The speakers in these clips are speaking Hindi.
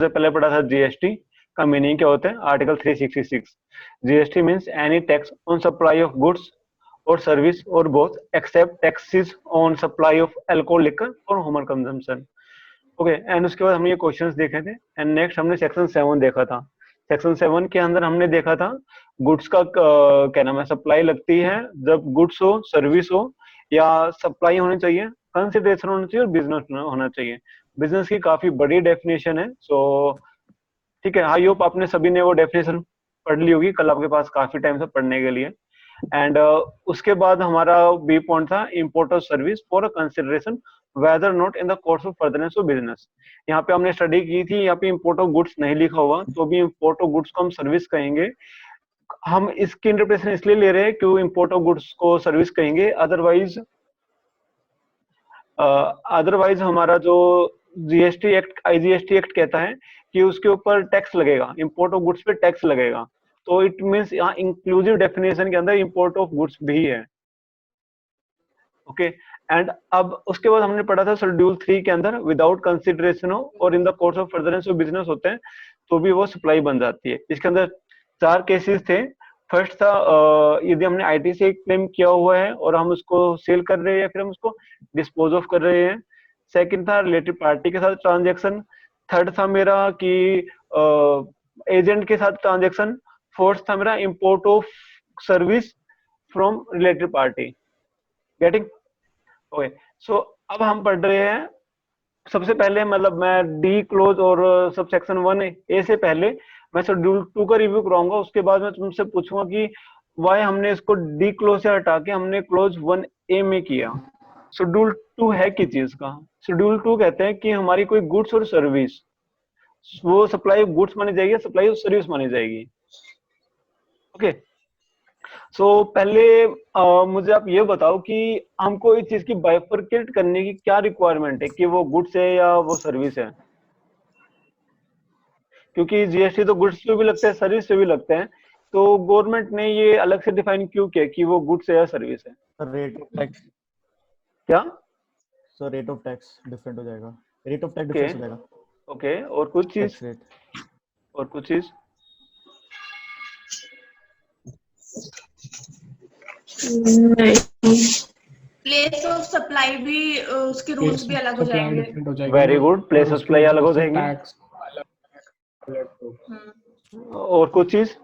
से पहले पढ़ा था जीएसटी का मीनिंग क्या होता है, article 366। GST means any tax on supply of goods और सर्विस और both except taxes on supply of alcohol liquor और ह्यूमन कंजम्पशन। ओके, एंड उसके बाद हमने ये क्वेश्चंस देखे थे, एंड नेक्स्ट हमने सेक्शन 7 देखा था। सेक्शन 7 के अंदर हमने देखा था गुड्स का क्या नाम है, सप्लाई लगती है जब गुड्स हो, सर्विस हो, या सप्लाई होनी चाहिए, कंसिडरेशन होना चाहिए और बिजनेस होना चाहिए। बिजनेस की काफी बड़ी डेफिनेशन है, सो ठीक है, आई होप आपने सभी ने वो डेफिनेशन पढ़ ली होगी, कल आपके पास काफी टाइम था पढ़ने के लिए। एंड उसके बाद हमारा बी पॉइंट था import of service for consideration whether not in the course of furtherance of business. यहाँ पे हमने स्टडी की थी, यहाँ पे इम्पोर्ट ऑफ गुड्स नहीं लिखा हुआ, तो भी इम्पोर्ट ऑफ गुड्स को हम सर्विस कहेंगे। हम इसकी इंटरप्रिटेशन इसलिए ले रहे हैं क्यों इम्पोर्ट ऑफ गुड्स को सर्विस कहेंगे, अदरवाइज हमारा जो जीएसटी एक्ट, आईजीएसटी एक्ट कहता है कि उसके ऊपर टैक्स लगेगा, इम्पोर्ट ऑफ गुड्स पे टैक्स लगेगा, तो इट मींस यहाँ इंक्लूसिव डेफिनेशन के अंदर इम्पोर्ट ऑफ गुड्स भी है। ओके, एंड अब उसके बाद हमने पढ़ा था शेड्यूल 3 के अंदर विदाउट कंसिडरेशन हो और in the course of furtherance of business होते हैं तो भी वो सप्लाई बन जाती है। इसके अंदर 4 केसेस थे। फर्स्ट था यदि हमने आईटी से क्लेम किया हुआ है और हम उसको सेल कर रहे हैं या फिर हम उसको डिस्पोज ऑफ कर रहे हैं। सेकंड था रिलेटेड पार्टी के साथ ट्रांजेक्शन। थर्ड था मेरा कि एजेंट के साथ ट्रांजेक्शन। फोर्थ था मेरा import of service from related party. Getting? Okay, so अब हम पढ़ रहे हैं सबसे पहले, मतलब मैं डी क्लोज और सब सेक्शन 1A से पहले मैं शेड्यूल 2 का रिव्यू कराऊंगा। उसके बाद मैं तुमसे पूछूंगा कि वाई हमने इसको डी क्लोज से हटा के हमने क्लोज 1A में किया। शेड्यूल 2 है किस चीज का? शेड्यूल 2 कहते हैं कि हमारी कोई गुड्स और सर्विस, वो सप्लाई ऑफ गुड्स मानी जाएगी, सप्लाई ऑफ सर्विस मानी जाएगी। ओके, सो पहले मुझे आप ये बताओ कि हमको इस चीज की बाइफरकेट करने की क्या रिक्वायरमेंट है कि वो गुड्स है या वो सर्विस है, क्योंकि जीएसटी तो गुड्स पे भी लगता है, सर्विस पे भी लगते हैं, तो गवर्नमेंट ने ये अलग से डिफाइन क्यों किया कि वो गुड्स है या सर्विस है? रेट ऑफ टैक्स, क्या? So rate of tax different हो जाएगा, rate of tax okay difference हो जाएगा। ओके, और कुछ चीज? टैक्स रेट, और कुछ चीज? प्लेस ऑफ सप्लाई भी उसके रूल्स भी अलग हो जाएंगे। डिफरेंट हो जाएगी। Very good, place of supply अलग हो जाएंगे। टैक्स अलग। और कुछ चीज?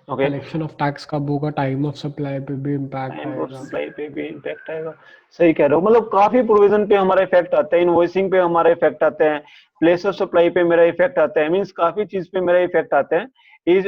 ओके, कलेक्शन ऑफ टैक्स कब होगा, टाइम ऑफ सप्लाई पे भी इम्पैक्ट टाइम ऑफ आएगा। सप्लाई पे भी इम्पैक्ट आएगा। सही कह रहे हो, मतलब काफी प्रोविजन पे हमारा इफेक्ट आता है, इनवॉइसिंग पे हमारा इफेक्ट आता है, प्लेस ऑफ सप्लाई पे मेरा इफेक्ट आता है, मींस काफी चीज पे मेरा इफेक्ट आता है। इस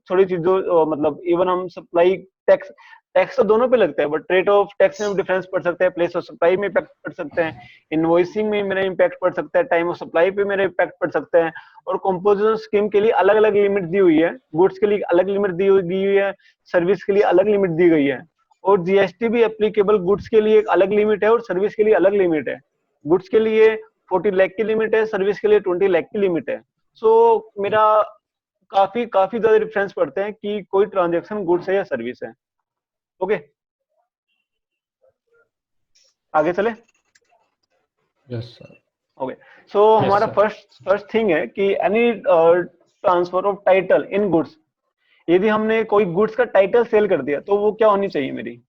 थोड़ी चीजों मतलब इवन हम सप्लाई टैक्स, टैक्स तो दोनों पे लगता है, बट रेट ऑफ टैक्स में डिफरेंस पड़ सकता है, प्लेस ऑफ सप्लाई में इम्पैक्ट पड़ सकते हैं, इनवॉइसिंग में मेरा इम्पैक्ट पड़ सकता है, टाइम ऑफ सप्लाई पे मेरा इम्पैक्ट पड़ सकता है, और कंपोजिशन स्कीम के लिए अलग अलग लिमिट दी हुई है, गुड्स के लिए अलग लिमिट दी हुई है, सर्विस के लिए अलग लिमिट दी गई है, और जीएसटी भी एप्लीकेबल गुड्स के लिए एक अलग लिमिट है और सर्विस के लिए अलग लिमिट है। गुड्स के लिए 40 लाख की लिमिट है, सर्विस के लिए 20 लाख की लिमिट है। सो मेरा काफी काफी ज्यादा डिफरेंस पड़ते हैं कि कोई ट्रांजेक्शन गुड्स है या सर्विस है। ओके, आगे चले? Yes sir. ओके, सो हमारा फर्स्ट थिंग है कि any transfer of title in goods, यदि हमने कोई गुड्स का टाइटल सेल कर दिया तो वो क्या होनी चाहिए मेरी?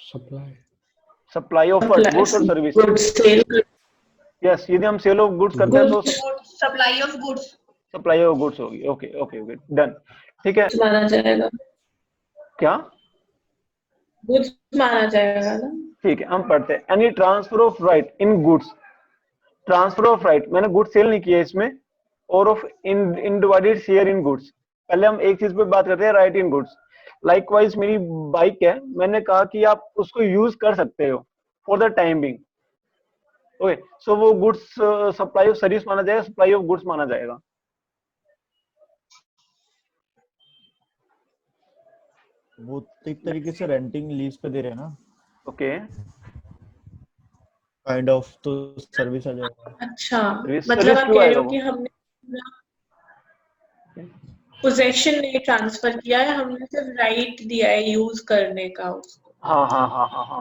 सप्लाई, सप्लाई ऑफ गुड्स और सर्विस। यस, यदि हम सेल ऑफ गुड्स करते हैं तो supply of goods, supply of goods होगी। ओके ओके ओके, डन, ठीक है। माना जाएगा, क्या गुड्स माना जाएगा ना? ठीक है, हम पढ़ते हैं any transfer of right in goods. Transfer of right, मैंने गुड्स सेल नहीं किया इसमें, और of in divided share in goods. पहले हम एक चीज पे बात करते हैं, राइट इन गुड्स। लाइकवाइज मेरी बाइक है, मैंने कहा कि आप उसको यूज कर सकते हो for the time being. Okay, so वो गुड्स सप्लाई ऑफ सर्विस माना जाएगा, सप्लाई ऑफ गुड्स माना जाएगा। वो एक तरीके से रेंटिंग लीज पे दे रहे हैं ना, ओके, काइंड ऑफ, तो सर्विस आ जाएगा। अच्छा, सर्विस मतलब आप क्यों कह रहे आएगा हो कि हमने पोजेशन नहीं ट्रांसफर किया है, हमने सिर्फ राइट दिया है यूज करने का उसको। हाँ हाँ हाँ हाँ हाँ,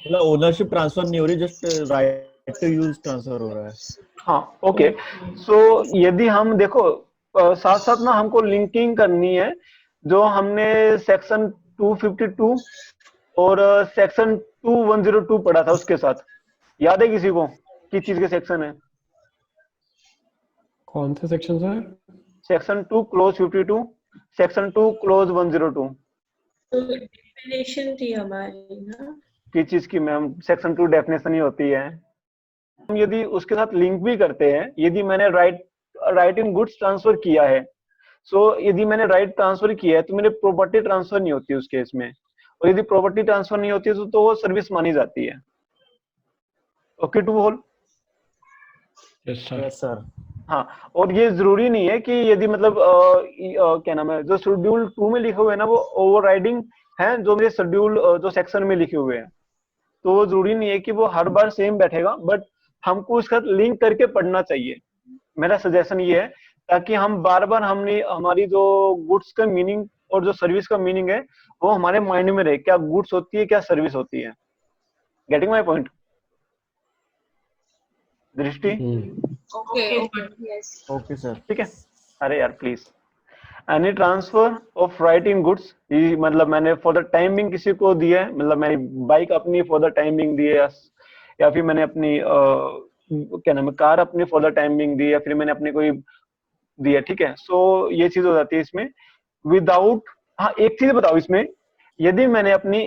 मतलब ओनरशिप ट्रांसफर नहीं हो रही, just right to use transfer हो रहा है। हाँ ओके। सो यदि हम देखो साथ साथ ना हमको लिंकिंग करनी है, जो हमने सेक्शन 252 और सेक्शन 2102 पढ़ा था उसके साथ, याद है किसी को किस चीज के सेक्शन है? कौन से section sir? Section 2 close 52, section 2 close 102। तो डेफिनेशन थी हमारी ना। किस चीज की मैम? सेक्शन 2 डेफिनेशन ही होती है। हम यदि उसके साथ लिंक भी करते हैं, यदि मैंने राइट इन गुड्स ट्रांसफर किया है, सो यदि मैंने राइट ट्रांसफर किया है तो मेरी प्रॉपर्टी ट्रांसफर नहीं होती उस केस में, और यदि प्रॉपर्टी ट्रांसफर नहीं होती है तो वो सर्विस मानी जाती है। Okay to whole? Yes sir. Yes sir. हाँ, और ये जरूरी नहीं है कि यदि मतलब क्या नाम है, जो शेड्यूल 2 में लिखे हुए हैं ना वो ओवरराइडिंग है जो मेरे शेड्यूल जो सेक्शन में लिखे हुए हैं, तो वो जरूरी नहीं है कि वो हर बार सेम बैठेगा, बट हमको उसका लिंक करके पढ़ना चाहिए। मेरा सजेशन ये है, ताकि हम बार बार हमने हमारी जो गुड्स का मीनिंग और जो सर्विस का मीनिंग है वो हमारे माइंड में रहे, क्या गुड्स होती है क्या सर्विस होती है। गेटिंग माई पॉइंट दृष्टि? Okay okay yes okay sir. ठीक है। अरे यार please, any transfer of right in goods, मतलब मैंने फॉर द टाइम बिंग किसी को दिया है, मतलब मेरी बाइक अपनी फॉर द टाइम बिंग दी है, या फिर मैंने अपनी क्या नाम है कार अपनी फॉर द टाइम बिंग दी है, या फिर मैंने अपनी कोई दी है, ठीक है। सो ये चीज हो जाती है इसमें विदाउट। हाँ एक चीज बताओ इसमें, यदि मैंने अपनी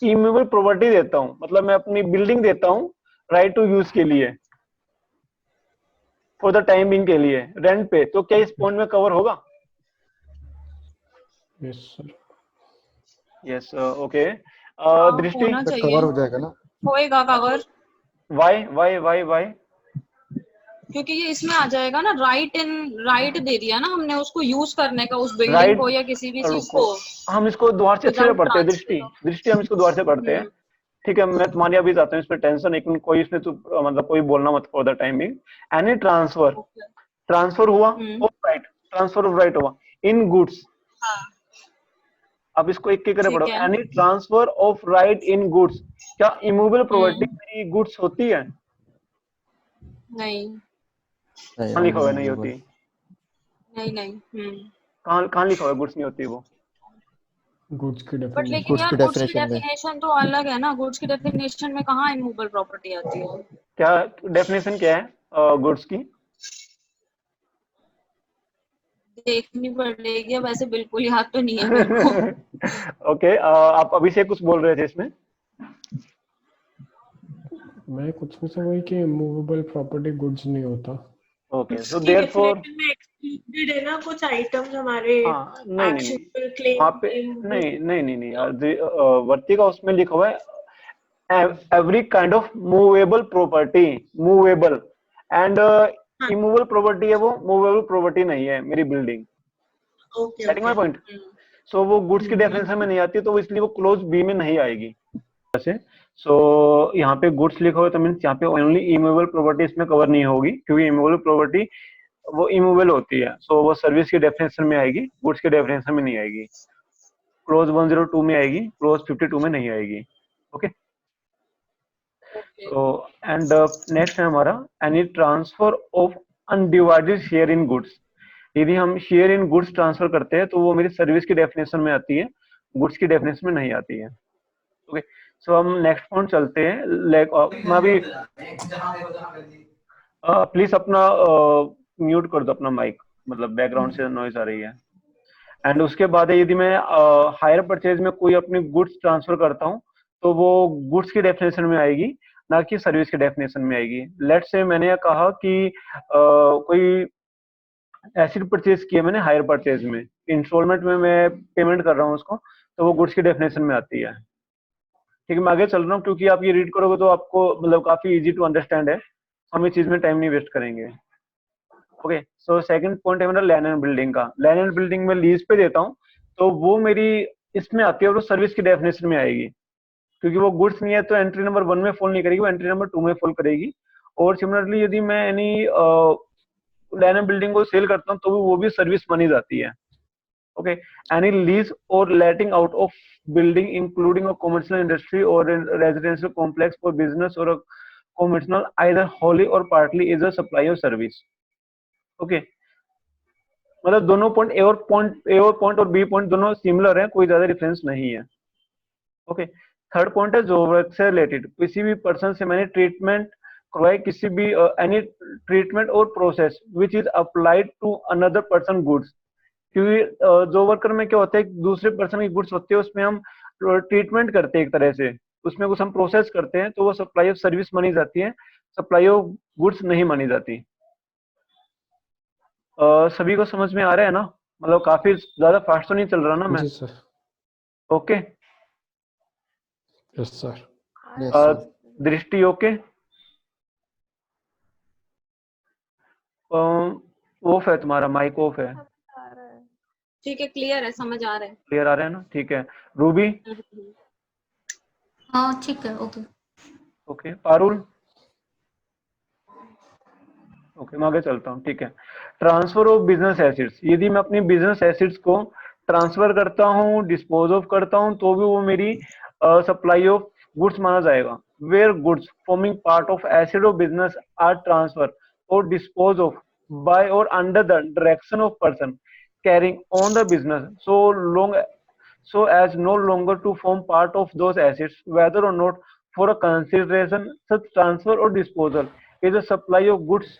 इमूवेबल प्रॉपर्टी देता हूँ, मतलब मैं अपनी बिल्डिंग देता हूँ राइट टू यूज के लिए, फॉर द टाइम बिंग के लिए रेंट पे, तो क्या इस पॉइंट में कवर होगा? Yes sir. Yes okay. Drishti? होना चाहिए, कवर हो जाएगा ना? होएगा cover, why why why why? क्योंकि ये इसमें आ जाएगा ना, राइट दे दिया ना हमने उसको यूज करने का, उस बिल्डिंग राइट को या किसी भी चीज रुको, को हम इसको द्वार से अच्छे से विदाउट पढ़ते हैं दृष्टि, ट्रांसफर। दृष्टि हम इसको द्वार से पढ़ते हैं, ठीक है। मैं तुम्हारी अभी जाता हूँ इस पे टेंशन, लेकिन कोई इसमें तो मतलब कोई बोलना मत for the timing. Any transfer, transfer हुआ of right, transfer of right हुआ इन गुड्स। अब इसको एक करे पढ़ो, ठीक है। Any transfer of right in goods, क्या इमूवेबल प्रॉपर्टी हम्म, मेरी गुड्स होती है? नहीं कहाँ लिखा हुआ है नहीं होती? नहीं नहीं कहाँ लिखा हुआ है गुड्स नहीं होती वो? गुड्स की बट डेफिनेशन। लेकिन गुड्स यार की गुड्स की डेफिनेशन में डेफिनेशन तो अलग है ना, गुड्स की डेफिनेशन में कहाँ इमूवेबल प्रॉपर्टी आती है? क्या डेफिनेशन क्या है गुड्स की? देखनी पड़ेगी, वैसे बिल्कुल याद तो नहीं है मेरे को। ओके आप अभिषेक कुछ बोल रहे थे इसमें? मैं कुछ में से वही कि मूवेबल प्रॉपर्टी गुड्स नहीं होता। ओके सो उसकी देयरफॉर definition में excluded है ना कुछ आइटम्स हमारे हाँ नहीं नहीं नहीं actionable claim वहाँ पे नहीं नहीं नहीं नहीं वर्ती का उसमें लिखा हुआ है every kind of movable property, movable and immovable property है, वो मूवेबल प्रॉपर्टी नहीं है मेरी building. Okay getting my point? So वो गुड्स की डेफिनेशन में नहीं आती, तो इसलिए वो क्लोज बी में नहीं आएगी वैसे। सो यहाँ पे गुड्स लिखा हुआ है तो मीन्स यहाँ पे ओनली इमूवेबल प्रॉपर्टी इसमें कवर नहीं होगी, क्योंकि इमूवेबल प्रॉपर्टी वो इमूवेबल होती है, सो वो सर्विस की डेफिनेशन में आएगी, गुड्स के डेफिनेशन में नहीं आएगी। क्लोज 102 में आएगी, क्लोज 52 में नहीं आएगी। ओके तो एंड नेक्स्ट है हमारा any transfer of undivided share in goods. यदि हम शेयर इन गुड्स ट्रांसफर करते हैं तो वो मेरी सर्विस की डेफिनेशन में आती है, गुड्स की डेफिनेशन में नहीं आती है। ओके सो हम नेक्स्ट पॉइंट चलते हैं। मैं अभी प्लीज अपना म्यूट कर दो अपना माइक, मतलब बैकग्राउंड से नॉइज आ रही है। एंड उसके बाद यदि मैं हायर परचेज में कोई अपनी गुड्स ट्रांसफर करता हूँ तो वो गुड्स की डेफिनेशन में आएगी, ना कि सर्विस की डेफिनेशन में आएगी। लेट्स से मैंने कहा कि कोई एसिड परचेज किया मैंने हायर परचेज में, इंस्टॉलमेंट में मैं पेमेंट कर रहा हूँ उसको, तो वो गुड्स की डेफिनेशन में आती है। ठीक है मैं आगे चल रहा हूँ, क्योंकि आप ये रीड करोगे तो आपको मतलब काफी इजी टू अंडरस्टैंड है, हम इस चीज में टाइम नहीं वेस्ट करेंगे। ओके सो सेकंड पॉइंट है मेरा लैंड एंड बिल्डिंग का। लैंड एंड बिल्डिंग में लीज पे देता हूँ तो वो मेरी इसमें आती है और वो सर्विस की डेफिनेशन में आएगी, क्योंकि वो गुड्स नहीं है तो एंट्री नंबर 1 में फॉल नहीं करेगी, वो एंट्री नंबर 2 में फॉल करेगी। और सिमिलरली यदि मैं यानी लैंड एंड बिल्डिंग को सेल करता हूँ तो वो भी सर्विस मानी जाती है। Okay, any lease or letting out of building, including a commercial industry or a residential complex for business or a commercial, either wholly or partly, is a supply of service. Okay, मतलब दोनों पॉइंट ए और और बी पॉइंट दोनों सिमिलर है, कोई ज्यादा डिफरेंस नहीं है. ओके, थर्ड पॉइंट है जो वर्क से रिलेटेड. किसी भी पर्सन से मैंने ट्रीटमेंट करवाई, किसी भी एनी ट्रीटमेंट और process which is applied to another person goods. क्योंकि जो वर्कर में क्या होता है, दूसरे पर्सन की गुड्स होती है, उसमें हम ट्रीटमेंट करते हैं एक तरह से, उसमें कुछ हम प्रोसेस करते हैं, तो वो सप्लाई ऑफ सर्विस मानी जाती है, सप्लाई ऑफ गुड्स नहीं मानी जाती. सभी को समझ में आ रहा है ना? मतलब काफी ज्यादा फास्ट तो नहीं चल रहा ना मैं? जी sir. Okay. Yes sir. Yes, sir. Drishti okay? Off है तुम्हारा माइक, ऑफ है. ठीक है, क्लियर है, समझ आ रहा है. क्लियर आ रहा है ना? ठीक है. रूबी? हाँ ठीक है. ओके. ओके. पारुल? ओके, मैं आगे चलता हूँ. ठीक है. Transfer of business assets. यदि मैं अपनी बिजनेस एसेट्स को ट्रांसफर करता हूँ, डिस्पोज ऑफ करता हूँ, तो भी वो मेरी सप्लाई ऑफ गुड्स माना जाएगा. Where goods forming part of asset of business are transfer और डिस्पोज ऑफ बाय और under the direction of person carrying on the business so as no longer to form part of those assets, whether or not for a consideration, such transfer or disposal is a supply of goods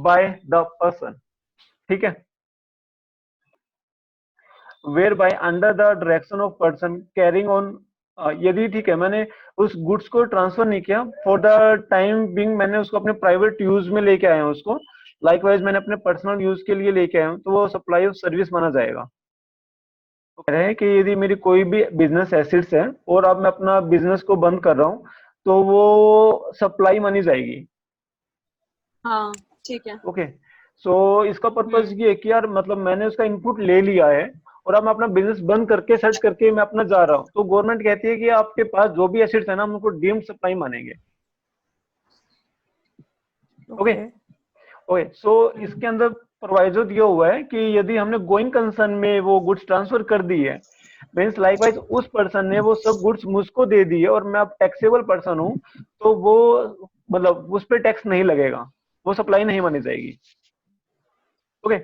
by the person. ठीक है. whereby under the direction of person carrying on, यदि ठीक है मैंने उस गुड्स को ट्रांसफर नहीं किया, फॉर द टाइम बिंग मैंने उसको अपने प्राइवेट यूज में लेके आया हूँ, उसको लाइकवाइज मैंने अपने पर्सनल यूज के लिए लेके आया हूँ, तो वो सप्लाई ऑफ सर्विस माना जाएगा. तो कह रहे हैं कि यदि मेरी कोई भी बिजनेस एसेट्स है और अब मैं अपना बिजनेस को बंद कर रहा हूँ, तो वो सप्लाई मानी जाएगी. हाँ ठीक है. ओके. सो इसका पर्पज ये है कि यार मतलब मैंने उसका इनपुट ले लिया है और अब मैं अपना बिजनेस बंद करके सेट करके मैं अपना जा रहा हूँ, तो गवर्नमेंट कहती है कि आपके पास जो भी एसेट्स है ना, हम उनको डीम्ड सप्लाई मानेंगे. ओके. ओके. सो इसके अंदर प्रोवाइजो दिया हुआ है कि यदि हमने गोइंग कंसर्न में वो गुड्स ट्रांसफर कर दी है, मीन्स लाइकवाइज उस पर्सन ने वो सब गुड्स मुझको दे दी है और मैं अब टैक्सेबल पर्सन हूँ, तो वो मतलब उस पर टैक्स नहीं लगेगा, वो सप्लाई नहीं मानी जाएगी. ओके.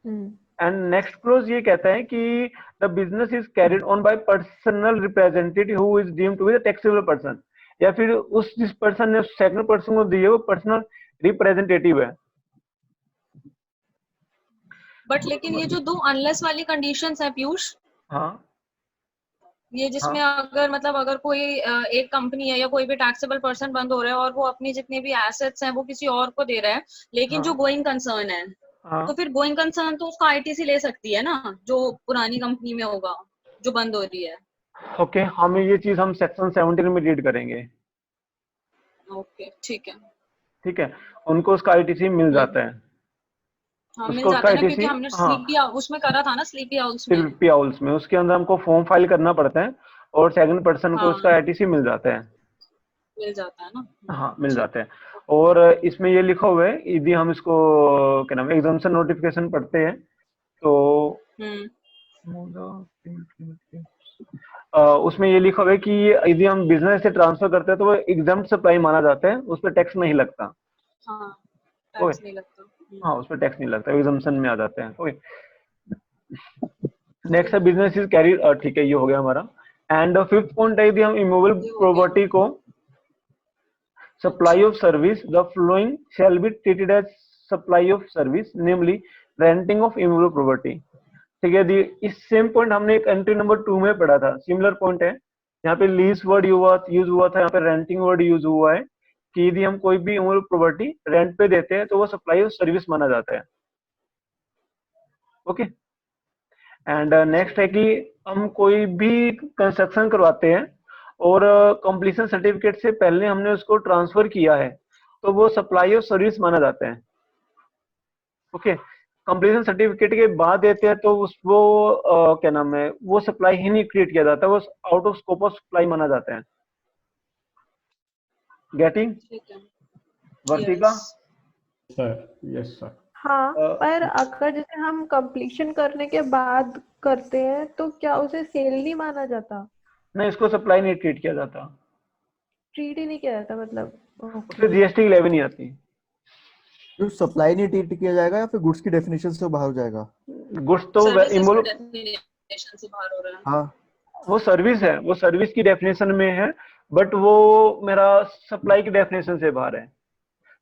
एंड नेक्स्ट क्लोज ये कहता है कि the business is carried on by personal representative who is deemed to be the taxable person, या फिर उस जिस पर्सन ने सेकंड पर्सन को दी है वो पर्सनल रिप्रेजेंटेटिव है. बट लेकिन ये जो दो अनलेस वाली कंडीशंस है पीयूष, हाँ. ये जिसमें अगर मतलब अगर कोई एक कंपनी है या कोई भी टैक्सेबल पर्सन बंद हो रहा है और वो अपनी जितने भी एसेट्स हैं वो किसी और को दे रहा है, लेकिन हाँ. जो गोइंग कंसर्न है, हाँ. तो फिर गोइंग कंसर्न तो उसका आईटीसी ले सकती है ना, जो पुरानी कंपनी में होगा जो बंद हो रही है. ओके. हमें ये चीज हम सेक्शन 17 में रीड करेंगे. ओके ठीक है. ठीक है. उनको उसका आईटीसी मिल जाता है. हाँ मिल उसको जाता है ना, उसका क्योंकि हमने हाँ. स्लीपी उसमें करा था ना, स्लीपी हाउस में. स्लीपी हाउस में उसके अंदर हमको फॉर्म फाइल करना पड़ता है और सेकंड पर्सन को हाँ. उसका आईटीसी मिल जाता है. मिल जाता है ना. हाँ मिल जाता है. और इसमें ये लिखा हुआ है, यदि हम इसको क्या नाम एग्जामिनेशन नोटिफिकेशन पढ़ते हैं तो उसमें ये लिखा हुआ है कि यदि हम बिजनेस से ट्रांसफर करते हैं तो वो एग्जाम सप्लाई माना जाता है, उस पर टैक्स नहीं लगता. हाँ टैक्स नहीं लगता. हाँ उस पर टैक्स नहीं लगता, एग्जाम्पशन में आ जाते हैं. ओके. नेक्स्ट है बिजनेस इज कैरी. ठीक है, ये हो गया हमारा. एंड फिफ्थ पॉइंट है, यदि हम इमूवेबल प्रॉपर्टी को supply of service, the flowing shall be treated as supply of service, namely renting of immovable property. ठीक है. इस सेम पॉइंट हमने एक एंट्री नंबर 2 में पढ़ा था, सिमिलर पॉइंट है. यहाँ पे लीज वर्ड यूज हुआ था, यहाँ पे रेंटिंग वर्ड यूज हुआ है कि यदि हम कोई भी इमूवेबल प्रॉपर्टी रेंट पे देते हैं तो वो सप्लाई ऑफ सर्विस माना जाता है. ओके. एंड नेक्स्ट है कि हम कोई भी कंस्ट्रक्शन करवाते हैं और कंप्लीशन सर्टिफिकेट से पहले हमने उसको ट्रांसफर किया है, तो वो सप्लाई ऑफ सर्विस माना जाता है. ओके. कंप्लीशन सर्टिफिकेट के बाद देते हैं तो वो क्या नाम है, वो सप्लाई ही नहीं क्रिएट किया जाता, वो out of scope of supply माना जाता है. गेटिंग? ठीक है. वर्तिका? सर. Yes sir. हाँ, अ, पर अगर जैसे हम कंप्लीशन करने के बाद करते हैं तो क्या उसे सेल नहीं माना जाता? नहीं, इसको सप्लाई नहीं ट्रीट किया जाता, ट्रीट ही नहीं किया जाता मतलब। उससे ओके। जीएसटी की लेवी नहीं आती। जो सप्लाई नहीं ट्रीट किया जाएगा या फिर गुड्स की डेफिनेशन से बाहर हो जाएगा? गुड्स तो सर्विसेज की इन्वॉल्व, डेफिनेशन से बाहर हो रहा है। हाँ, वो सर्विस है, वो सर्विस की डेफिनेशन में है, बट वो मेरा सप्लाई की डेफिनेशन से बाहर है।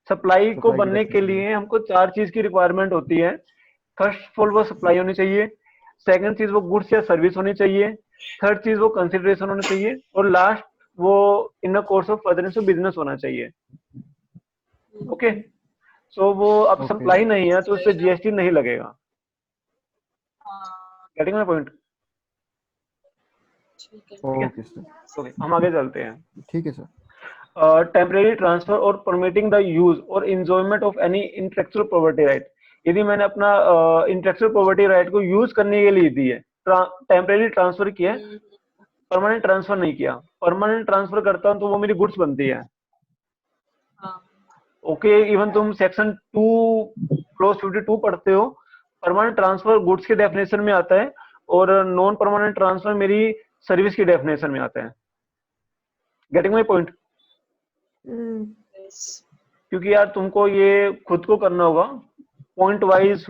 सप्लाई को सप्लाई की बनने के डेफिनेशन में। लिए हमको 4 चीज की रिक्वायरमेंट होती है। फर्स्ट ऑफ ऑल वो सप्लाई होनी चाहिए, सेकंड चीज वो गुड्स या सर्विस होनी चाहिए, थर्ड चीज वो कंसिडरेशन होनी चाहिए, और लास्ट वो in the course of furtherance of business होना चाहिए। ओके, सो वो अब ओके, सप्लाई नहीं है तो उस पर Persuasion, जीएसटी नहीं लगेगा। हाँ, गेटिंग माय पॉइंट? ठीक है। ठीक है, ओके सर, ओके, हम आगे चलते हैं। ठीक है सर। टेम्परेरी ट्रांसफर और परमिटिंग द यूज और enjoyment of any intellectual property right. यदि मैंने अपना इंटेलेक्चुअल प्रॉपर्टी राइट को यूज करने के लिए दी है, टेम्परेरी ट्रांसफर किया है, हम्म, परमानेंट ट्रांसफर नहीं किया। परमानेंट ट्रांसफर करता हूं तो वो मेरी गुड्स बनती है। हाँ, ओके, इवन तुम सेक्शन 2 क्लोज 52 पढ़ते हो, परमानेंट ट्रांसफर गुड्स के डेफिनेशन में आता है, और नॉन परमानेंट ट्रांसफर मेरी सर्विस की डेफिनेशन में आता है। Getting my point? Hmm. yes, क्योंकि यार तुमको ये खुद को करना होगा, पॉइंट वाइज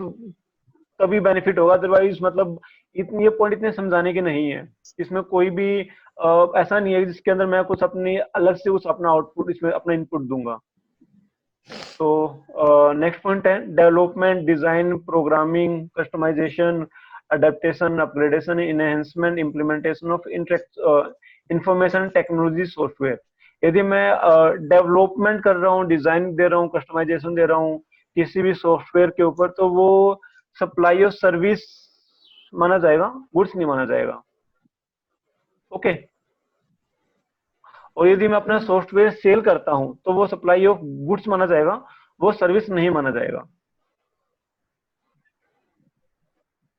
तभी बेनिफिट होगा, अदरवाइज मतलब इतनी ये पॉइंट इतने समझाने के नहीं है। इसमें कोई भी ऐसा नहीं है जिसके अंदर मैं कुछ अपनी अलग से कुछ अपना आउटपुट, इसमें अपना इनपुट दूंगा। तो नेक्स्ट पॉइंट है development, design, programming, customisation, adaptation, upgradation, enhancement, implementation of information technology software. यदि मैं डेवलपमेंट कर रहा हूँ, डिजाइन दे रहा हूँ, कस्टमाइजेशन दे रहा हूँ किसी भी सॉफ्टवेयर के ऊपर, तो वो सप्लाई और सर्विस माना जाएगा, गुड्स नहीं माना जाएगा। ओके, और यदि मैं अपना सॉफ्टवेयर सेल करता हूं तो वो सप्लाई ऑफ गुड्स माना जाएगा, वो सर्विस नहीं माना जाएगा।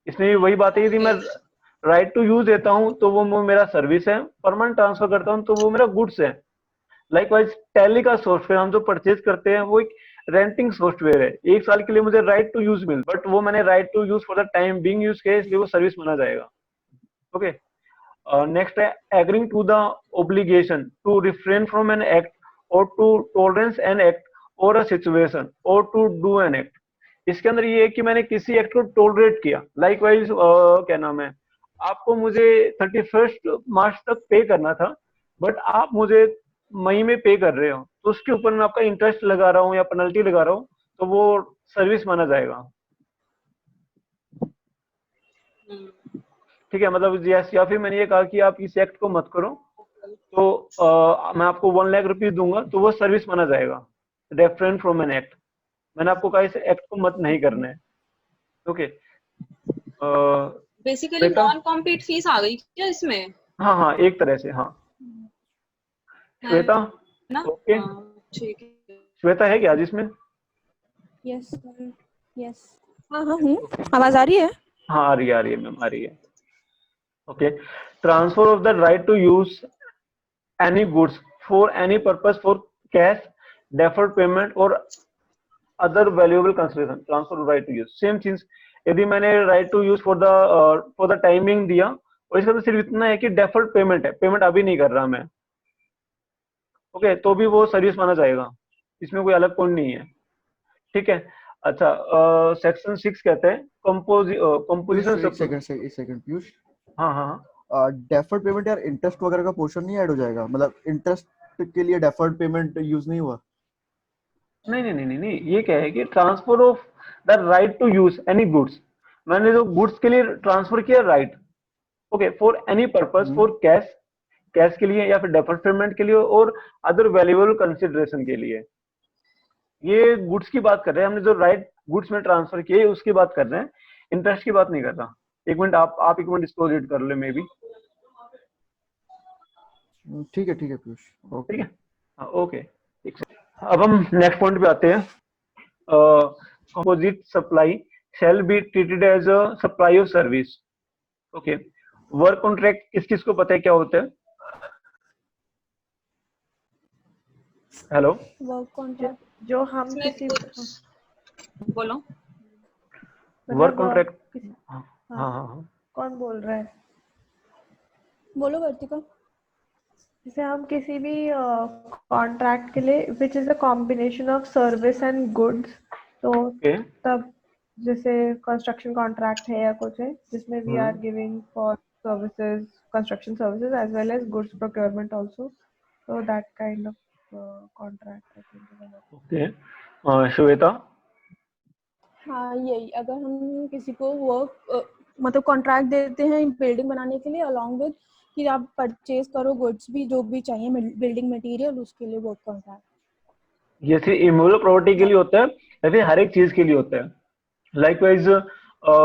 इसमें भी वही बात है, यदि मैं okay, राइट टू यूज देता हूं तो वो मेरा सर्विस है, परमानेंट ट्रांसफर करता हूं तो वो मेरा गुड्स है। लाइकवाइज टैली का सॉफ्टवेयर हम जो परचेज करते हैं वो एक रेंटिंग सॉफ्टवेयर है, 1 साल के लिए मुझे राइट टू यूज मिल, बट वो मैंने right to use for the time being use किया, इसलिए वो सर्विस माना जाएगा। ओके, नेक्स्ट है agreeing to the obligation to refrain from an act और टू टॉलरेंस एन एक्ट और अ सिचुएशन और टू डू एन एक्ट। इसके अंदर ये है कि मैंने किसी एक्ट को टॉलरेट किया। लाइकवाइज क्या नाम है, आपको मुझे 31 मार्च तक पे करना था, बट आप मुझे मई में पे कर रहे हो, तो उसके ऊपर मैं आपका इंटरेस्ट लगा रहा हूँ या पेनल्टी लगा रहा हूँ, तो वो सर्विस माना जाएगा। हम्म, ठीक है, मतलब या फिर मैंने ये कहा कि आप इस एक्ट को मत करो, तो मैं आपको 1 लाख रुपीज दूंगा, तो वो सर्विस माना जाएगा, रेफरेंट फ्रॉम एन एक्ट। मैंने आपको कहा इस एक्ट को मत नहीं करना है। Okay, basically Shweta? Non compete fees आ गई क्या इसमें? हाँ हाँ, एक तरह से हाँ। है श्वेता? ना? ओके, हाँ, ठीक है। श्वेता है क्या जिसमें? Yes sir, yes. हाँ हाँ हूँ। आवाज आ रही है? हाँ, आ रही है मैम, आ रही है। Okay, transfer of the right to use any goods for any purpose for cash, deferred payment or other valuable consideration, transfer of right to use, same things। यदि मैंने right to use for the timing दिया, और इसका तो सिर्फ इतना है कि deferred payment है, पेमेंट अभी नहीं कर रहा मैं, ओके, तो भी वो सर्विस माना जाएगा, इसमें कोई अलग पॉइंट नहीं है। ठीक है, अच्छा, सेक्शन 6 कहते हैं पीयूष कंपोजिशन। एक सेकंड पीयूष, हाँ हाँ हाँ, डेफर्ड पेमेंट यार इंटरेस्ट वगैरह का पोर्शन नहीं ऐड हो जाएगा? मतलब इंटरेस्ट के लिए डेफर्ड पेमेंट यूज नहीं हुआ? नहीं नहीं नहीं नहीं नहीं, ये क्या है कि transfer of the right to use any goods, मैंने जो गुड्स के लिए ट्रांसफर किया right, okay, for any purpose, for cash, cash के लिए या फिर डेफर्ड पेमेंट के लिए और अदर वैल्यूएबल कंसिडरेशन के लिए। ये गुड्स की बात कर रहे हैं, हमने जो राइट गुड्स में ट्रांसफर किए उसकी बात कर रहे हैं, इंटरेस्ट की बात नहीं कर रहा। एक मिनट, आप एक मिनट इसको रीड कर ले मे बी। ठीक है पीयूष, ठीक ओके। है, हाँ, ओके, ठीक है। अब हम नेक्स्ट पॉइंट पे आते हैं। Composite supply shall be treated as a supply of service. Okay, work contract किस किस को पता है क्या होता है? हेलो? वर्क कॉन्ट्रैक्ट जो हम इसमें किसी कुछ बोलो। वर्क मतलब कॉन्ट्रैक्ट। किसी हाँ हाँ हाँ हाँ कौन बोल रहा है? बोलो वर्तिका। जैसे हम किसी भी कॉन्ट्रैक्ट के लिए which is a combination of service and goods, तो ओके। तब जैसे कंस्ट्रक्शन कॉन्ट्रैक्ट है या कुछ है जिसमें we are giving for services, construction services as well as goods procurement also, so that kind of contract I think is a okay. Shweta. हाँ यही, अगर हम किसी को वर्क मतलब कॉन्ट्रैक्ट देते हैं बिल्डिंग बनाने के लिए अलॉन्ग विद कि आप परचेज करो गुड्स भी जो भी चाहिए बिल्डिंग मटेरियल, उसके लिए वर्क कॉन्ट्रैक्ट। ये सिर्फ इमूवेबल प्रॉपर्टी के लिए होता है या फिर हर एक चीज के लिए होता है? लाइकवाइज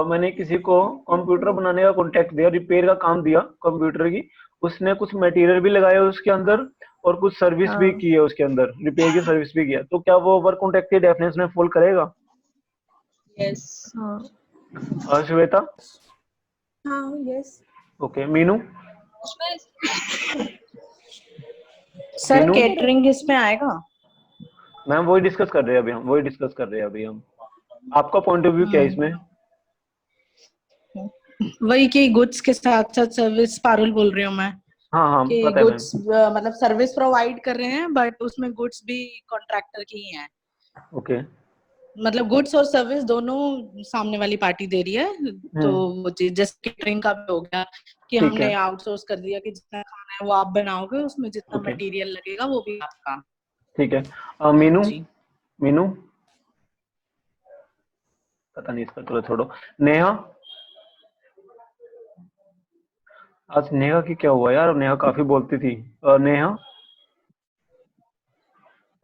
मैंने किसी को कंप्यूटर बनाने का कॉन्ट्रैक्ट दिया, रिपेयर का काम दिया कंप्यूटर की, उसने कुछ मटेरियल भी लगाया उसके अंदर और कुछ सर्विस भी हाँ की है उसके अंदर, रिपेयर की सर्विस भी किया, तो क्या वो वर्क कॉन्ट्रैक्ट की डेफिनेशन में फॉल करेगा? Yes. हाँ श्वेता। हाँ यस। ओके। मीनू। उसमें सर मीनू। केटरिंग इसमें आएगा? मैम वही डिस्कस कर रहे हैं अभी हम, वही डिस्कस कर रहे हैं अभी हम। आपका पॉइंट ऑफ व्यू क्या है इसमें? वही कि गुड्स के साथ साथ सर्विस, पारुल बोल रही हूँ मैं, हाँ हाँ कि पता है गुड्स मैम। मतलब सर्विस प्रोवाइड कर रहे हैं बट उसमें गुड्स भी कॉन्ट्रैक्टर की ही हैं। ओके। मतलब गुड्स और सर्विस दोनों सामने वाली पार्टी दे रही है, तो वो चीज जैसे केटरिंग का भी हो गया कि ठीक है। हमने आउटसोर्स कर दिया कि जितना खाना है वो आप बनाओगे, उसमें जितना ओके मटेरियल लगेगा वो भी आपका। ठीक है। मीनू। जी। मीनू पता नहीं, इसका चलो छोड़ो। नेहा। आज नेहा की क्या हुआ यार, नेहा काफी बोलती थी। नेहा।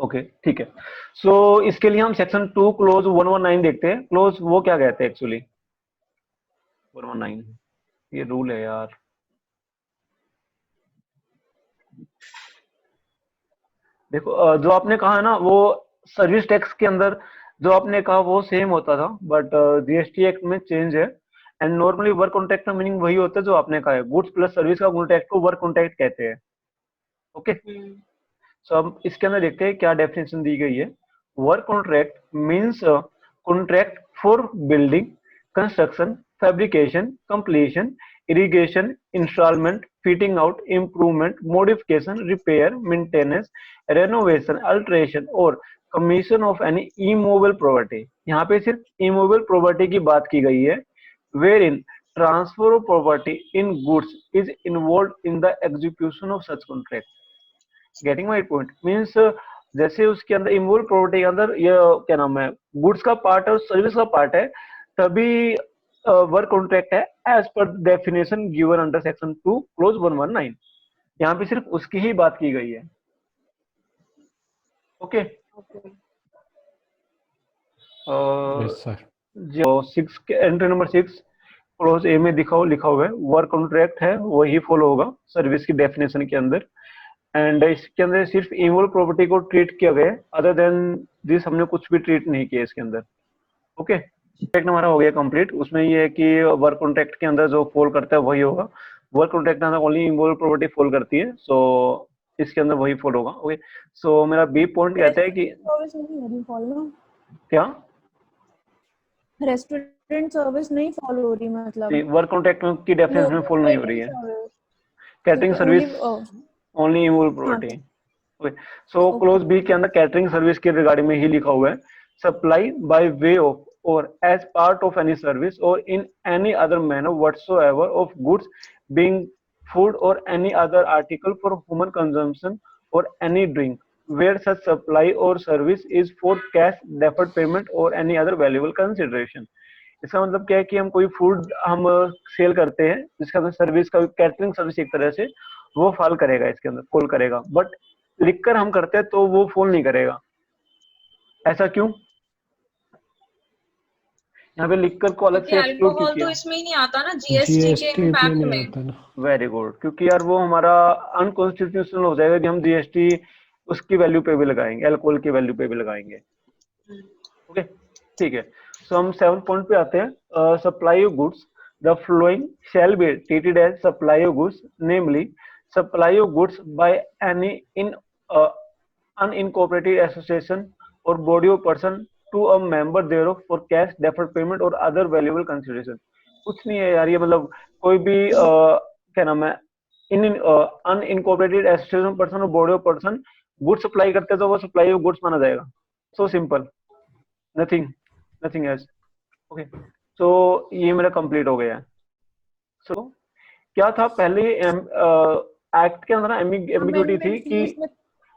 ओके ठीक है। सो इसके लिए हम सेक्शन 2 क्लोज 119 देखते हैं। क्लोज वो क्या कहते हैं एक्चुअली? 119 ये रूल है यार। देखो जो आपने कहा है ना, वो सर्विस टैक्स के अंदर जो आपने कहा वो सेम होता था, बट जीएसटी एक्ट में चेंज है। एंड नॉर्मली वर्क कॉन्ट्रैक्ट का मीनिंग वही होता है जो आपने कहा है, गुड्स प्लस सर्विस का कॉन्ट्रैक्ट को वर्क कॉन्ट्रैक्ट कहते हैं। ओके। सो अब इसके अंदर देखते हैं क्या डेफिनेशन दी गई है। Work contract means contract for building, construction, fabrication, completion, irrigation, installment, fitting out, improvement, modification, repair, maintenance, renovation, alteration और commission of any immovable property। यहाँ पे सिर्फ immovable property की बात की गई है, wherein transfer of property in goods is involved in the execution of such contract। Getting my point? Means जैसे उसके अंदर इमूवेबल प्रॉपर्टी के अंदर ये क्या नाम है, गुड्स का पार्ट है और सर्विस का पार्ट है, तभी वर्क कॉन्ट्रैक्ट है as per definition given under section 2 clause 119। यहाँ पे सिर्फ उसकी ही बात की गई है। ओके। Yes sir. जो 6 एंट्री नंबर 6 क्लोज ए में लिखा हुआ है वर्क कॉन्ट्रैक्ट है, वही फॉलो होगा सर्विस की डेफिनेशन के अंदर। एंड इसके अंदर सिर्फ इमूवेबल प्रॉपर्टी को ट्रीट किया गया, अदर देन दिस हमने कुछ भी ट्रीट नहीं किया इसके अंदर। ओके। कॉन्ट्रैक्ट हमारा हो गया कंप्लीट। उसमें ये है कि वर्क कॉन्ट्रैक्ट के अंदर जो फॉल करता है वही होगा, वर्क कॉन्ट्रैक्ट के अंदर ओनली इमूवेबल प्रॉपर्टी फॉल करती है, सो इसके अंदर वही फॉल होगा। ओके। सो मेरा बी पॉइंट कहता है कि सर्विस नहीं हो रही फॉलो, क्या रेस्टोरेंट सर्विस नहीं फॉलो हो रही, मतलब वर्क कॉन्ट्रैक्ट की डेफिनेशन में फॉल नहीं हो रही है। Catering service only immovable property. Okay. So clause B के अंदर कैटरिंग सर्विस के रिगार्डिंग में ही लिखा हुआ है, supply by way of or as part of any service or in any other manner whatsoever of goods being food or any other article for human consumption or any drink where such supply or service is for cash, deferred payment or any other valuable consideration। इसका मतलब क्या है कि हम कोई फूड हम सेल करते हैं जिसका अंदर सर्विस का कैटरिंग सर्विस एक तरह से वो फॉल करेगा, इसके अंदर फॉल करेगा, बट लिखकर हम करते हैं तो वो फॉल नहीं करेगा। ऐसा क्यों? यहाँ पे लिखकर को अलग से एक्सक्लूड क्यों अल्कोहल किया? तो इसमें ही नहीं आता ना, जीएसटी के में इम्पैक्ट नहीं में। आता ना। वेरी गुड, क्योंकि यार वो हमारा अनकॉन्स्टिट्यूशनल हो जाएगा कि हम जीएसटी उसकी वैल्यू पे भी लगाएंगे, अल्कोहल की वैल्यू पे भी लगाएंगे। ओके ठीक है। सो हम 7 पॉइंट पे आते हैं। Supply of goods, the flowing shall be treated as supply of goods, namely supply of goods by any in unincorporated association और body of person to a member thereof for cash deferred payment और अदर वैल्यूएबल कंसीडरेशन। कुछ नहीं है यार, ये मतलब कोई भी क्या नाम है, इन अनइनकॉर्पोरेटेड एसोसिएशन पर्सन और body of person good supply करते हैं तो वो सप्लाई ऑफ गुड्स माना जाएगा। So simple, nothing nothing else. Okay, so ये मेरा कंप्लीट हो गया है। सो क्या था पहले एक्ट के अंदर एम्बिग्यूटी थी कि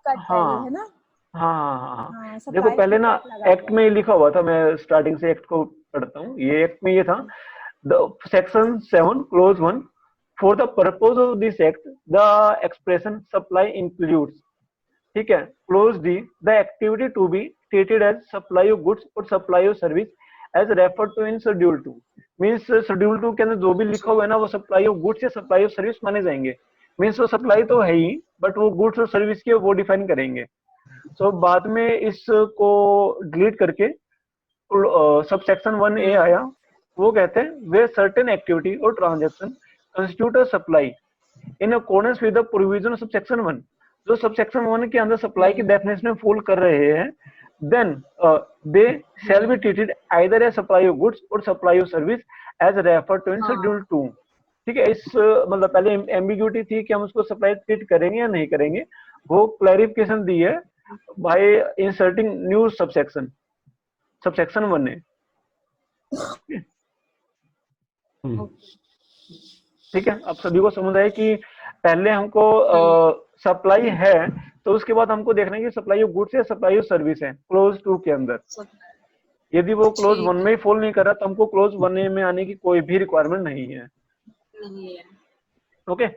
हाँ है ना। हाँ हाँ हाँ हाँ हाँ, देखो supply पहले की ना कट लगाते एक्ट में लिखा हुआ था, मैं स्टार्टिंग से एक्ट को पढ़ता हूँ। ये एक्ट में ये था, the section 7 clause 1 for the purpose of this act the expression supply includes, ठीक है, clause D the activity to be treated as supply of goods और supply of service as referred to in schedule 2। मीन्स शेड्यूल 2 के अंदर जो भी लिखा हुआ है ना वो सप्लाई ऑफ गुड्स या सप्लाई ऑफ सर्विस माने जाएंगे। मीन्स वो सप्लाई तो है ही, बट वो गुड्स और सर्विस की वो डिफाइन करेंगे। सो बाद में इसको डिलीट करके सबसेक्शन 1A आया, वो कहते हैं वे सर्टेन एक्टिविटी और transaction constitute a supply in accordance with the provision of subsection 1। जो सबसेक्शन 1 के अंदर सप्लाई की डेफिनेशन में फॉल कर रहे हैं, then they shall be treated either as supply of goods और supply of service as referred to in schedule 2। ठीक है, इस मतलब पहले एम्बिग्यूटी थी कि हम उसको सप्लाई ट्रीट करेंगे या नहीं करेंगे, वो क्लैरिफिकेशन दी है बाय इंसर्टिंग न्यू सबसेक्शन 1 है। ठीक है, अब सभी को समझ आए कि पहले हमको सप्लाई है तो उसके बाद हमको देखना है कि सप्लाई ऑफ गुड्स है सप्लाई ऑफ सर्विस है क्लोज 2 के अंदर। यदि वो क्लोज 1 में ही फॉल नहीं कर रहा तो हमको क्लोज 1A में आने की कोई भी रिक्वायरमेंट नहीं है। ओके